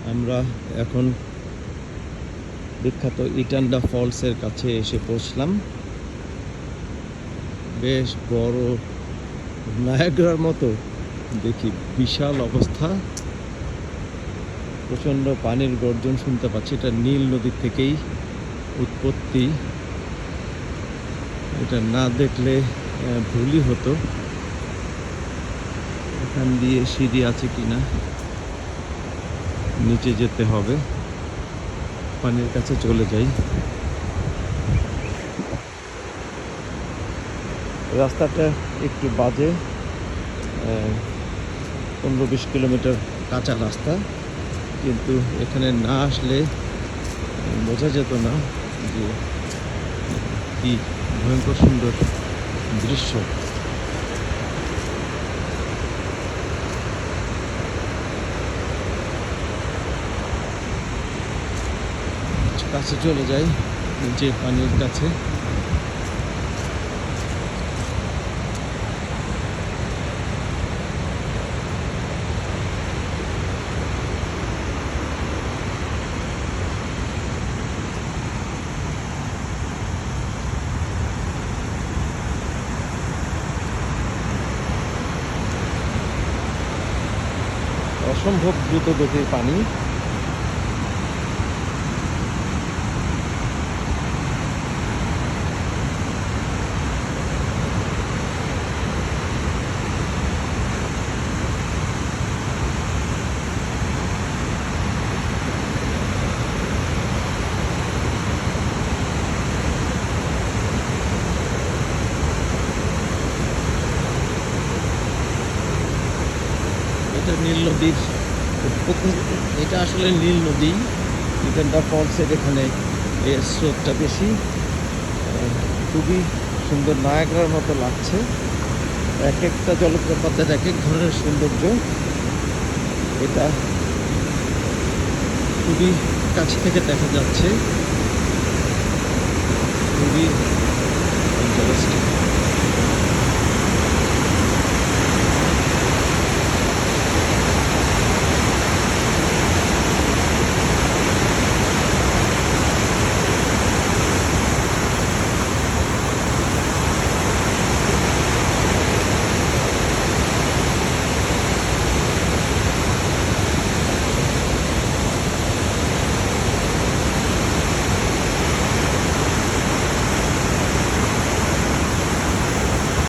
আমরা এখন বিখ্যাত ইটান্ডা ফলসের কাছে এসে পৌঁছলাম। বেশ বড়, নায়াগ্রার মতো দেখি, বিশাল অবস্থা। প্রচণ্ড পানির গর্জন শুনতে পাচ্ছি। এটা নীল নদী থেকেই উৎপত্তি। এটা না দেখলে ভুলই হতো। এখান দিয়ে সিঁড়ি আছে কিনা, নিচে যেতে হবে। পানির কাছে চলে যাই। রাস্তাটা একটু বাজে, 15-20 কিলোমিটার কাঁচা রাস্তা, কিন্তু এখানে না আসলে বোঝা যেত না যে কি ভয়ঙ্কর সুন্দর দৃশ্য। কাছে চলে যাই, নিচে পানির কাছে। অসম্ভব দ্রুত গতির পানি। এটা নীল নদীর উৎপত্তি। এটা আসলে নীল নদী। ইটান্ডা ফলসের এখানে এর স্রোতটা বেশি। খুবই সুন্দর, নায়াগ্রার মতো লাগছে। এক একটা জলপ্রপাতের এক এক ধরনের সৌন্দর্য। এটা খুবই কাছ থেকে দেখা যাচ্ছে, খুবই ইন্টারেস্টিং।